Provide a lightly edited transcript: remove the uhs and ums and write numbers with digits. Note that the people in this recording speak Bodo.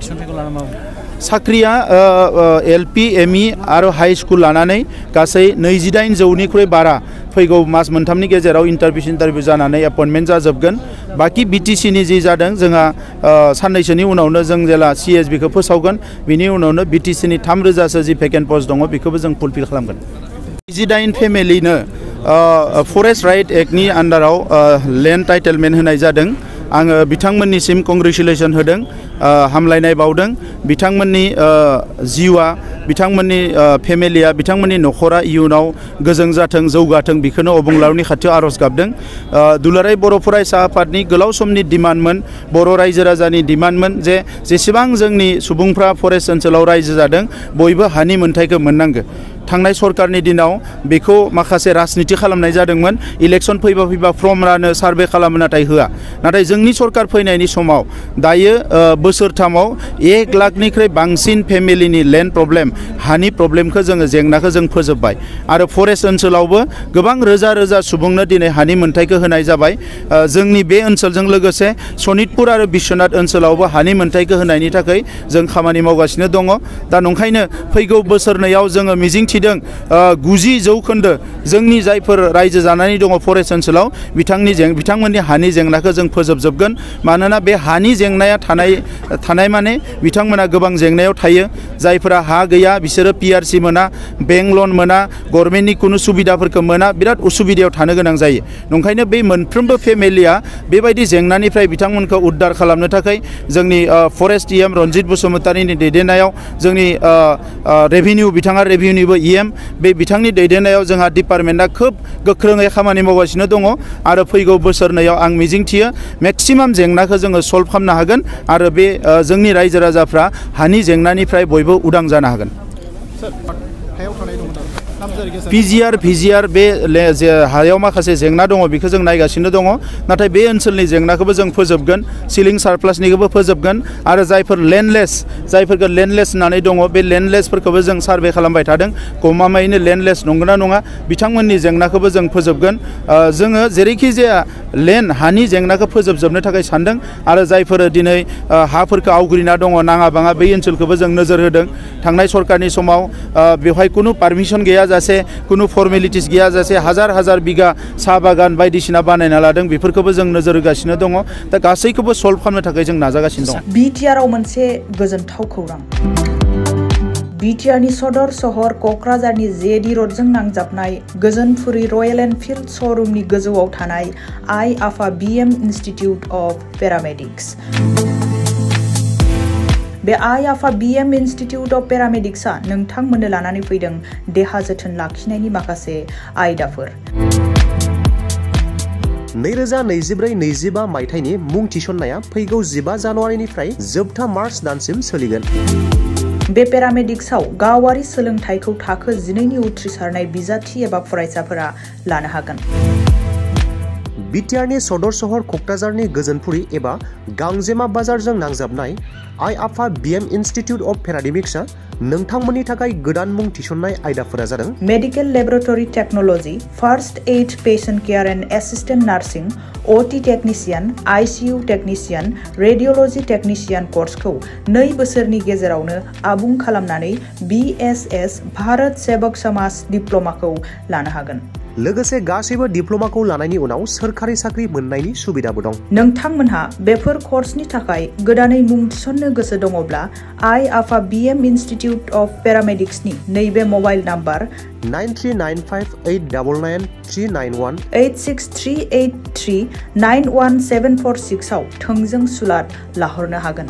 थिसनथायखौ लाना मावो साख्रिया एलपि एमइ आरो हाई स्कुल लानानै गासै 28 जौनिख्रुइ बारा फैगौ मास मोनथामनि गेजेराव इन्टारभिउ जानानै एपइन्टमेन्ट जाजोबगोन बाकी बिटिसि नि जि जादों जोंहा साननैसोनि उनावनो जों जेला CSB खौ फोसावगोन बिनि उनावनो बिटिसि नि 3000 सो जि भेकेन्ट पोस्ट दङ बेखौबो जों फुलफिल खालामगोन 29 फेमिलिनो फरेस्ट राइट एक्टनि आन्डाराव लेन्ड टाइटेलमेन्ट होनाय जादों आङो बिथांमोननिसिम कंग्रेचुलेसन होदों हामलायनाय बावदों बिथांमोननि जिउआ बिथांमोननि फेमिलिया बिथांमोननि नखरा इयुनाव गोजों जाथों जौगाथों बेखौनो अबंलावनि खाथियाव आरज गाबदों दुलाराय बर' फरायसा आफादनि गोलाव समनि डिमान्डमोन बर' रायजो राजानि डिमान्डमोन जे जेसेबां जोंनि सुबुंफ्रा फरेस्ट ओनसोलाव रायजो जादों बयबो हानि मोनथायखौ मोननांगौ थांनाय सरकारनि दिनाव बेखौ माखासे राजनिति खालामनाय जादोंमोन इलेक्शन फैबा फर्म रानो सार्भे खालामो नाथाय होआ नाथाय जोंनि सरकार फैनायनि समाव दायो बोसोरथामाव 1 लाखनिख्रुइ बांसिन फेमिलिनि लेन्ड प्रब्लेम हानि प्रब्लेमखौ जोङो जेंनाखौ जों फोजोबबाय आरो फरेस्ट ओनसोलावबो गोबां रोजा रोजा सुबुंनो दिनै हानि मोनथायखौ होनाय जाबाय जोंनि बे ओनसोलजों लोगोसे सनितपुर आरो बिश्वनाथ ओनसोलावबो हानि मोनथायखौ होनायनि थाखाय जों खामानि मावगासिनो दङ दा नंखायनो फैगौ बोसोरनैयाव जोङो मिजिं 90% जोंनि जायफोर रायजो जानानै दङ फरेस्ट ओनसोलाव बिथांमोननि हानि जेंनाखौ जों फोजोबजोबगोन मानोना बे हानि जेंनाया थानाय माने बिथांमोना गोबां जेंनायाव थायो जायफोरा हा गैया बिसोरो PRC मोना बेंक लन मोना गभर्नमेन्टनि कुनु सुबिदाफोरखौ मोना बिराद उसुबिदायाव थानो गोनां जायो नंखायनो बे मोनफ्रोमबो फेमिलिया बेबायदि जेंनानिफ्राय बिथांमोनखौ उद्धार खालामनो थाखाय जोंनि फरेस्ट EM रनजित बसुमतारीनि दैदेननायाव जोंनि रेभिनिउ बिथाङा रेभिनिउबो बे बिथांनि दैदेननायाव जोंहा डिपार्टमेन्टआ खोब गोख्रोङै खामानि मावगासिनो दङ आरो फैगौ बोसोरनैयाव आं मिजिंथियो मेक्सिमाम जेंनाखौ जोङो सल्भ खालामनो हागोन आरो बे जोंनि रायजो राजाफ्रा हानि जेंनानिफ्राय बयबो उदां जानो हागोन PGR बे हायाव माखासे जेंना दङ बेखौ जों नायगासिनो दङ नाथाय बे ओनसोलनि जेंनाखौबो जों फोजोबगोन सिलिं सारप्लासनिखौबो फोजोबगोन आरो जायफोर जायफोरखौ लेन्डलेस होननानै दङ बे लेन्डलेसफोरखौबो जों सार्भे खालामबाय थादों गमामायैनो लेन्डलेस नंगौना नङा बिथांमोननि जेंनाखौबो जों फोजोबगोन जोङो जेरैखि जाया हानि जेंनाखौ फोजोबजोबनो थाखाय सानदों आरो जायफोर दिनै हाफोरखौ आवग्रिना दङ नाङा बाङा बै ओनसोलखौबो जों नोजोर होदों थांनाय सरकारनि समाव बेवहाय कुनु पारमिशन गैया जासे कुनु फर्मेलिटिस गैया जासे हाजार बिगा साहा बागान बायदिसिना बानायना लादों बेफोरखौबो जों नोजोर होगासिनो दङ दा गासैखौबो सल्भ खालामनो थाखाय जों नाजागासिनो दं बिटिआरआव मोनसे गोजोनथाव खौरां बिटिआरनि सदर सहर क'क्राझारनि जेडि रडजों नांजाबनाय गोजोनपुरी रयेल एनफिल्ड श'रुमनि गोजौआव थानाय आइ आफा BM इन्स्टिट्युट अफ पेरामेडिक्स बे आइ आफा BM इन्स्टिट्युट अफ पेरामेडिक्सआ नोंथांमोननो लानानै फैदों देहा जोथोन लाखिनायनि माखासे आयदाफोर 2024-25 मायथाइनि मुं थिसननाया फैगौ 15 जानुवारिनिफ्राय जोबथा मार्च दानसिम सोलिगोन बे पेरामेडिक्सआव गावारि सोलोंथाइखौ थाखो 12नि उथ्रिसारनाय बिजाथि एबा फरायसाफोरा लानो हागोन बिटिआरनि सदर सहर क'क्राझारनि गोजोनपुरी एबा गांजेमा बाजारजों नांजाबनाय आइ आफा BM इन्स्टिट्युट अफ पेरामेडिक्सआ नोंथांमोननि थाखाय गोदान मुं थिसननाय आयदाफोरा जादों medical laboratory technology first aid patient care and assistant nursing OT technician ICU technician radiology technician कर्सखौ 2 बोसोरनि गेजेरावनो आबुं खालामनानै BSS भारत सेवक समाज डिप्लोमाखौ लानो हागोन लोगोसे गासैबो डिप्लोमाखौ लानायनि उनाव सोरखारि साख्रि मोननायनि सुबिदाबो दं नोंथांमोनहा बेफोर कर्सनि थाखाय गोदानै मुं थिसननो गोसो दङब्ला आइ आफा BM इन्स्टिट्युट अफ पेरामेडिक्सनि नैबे मबाइल नाम्बार 9395899391 86383914746 आव थोंजों सुलाद लाहरनो हागोन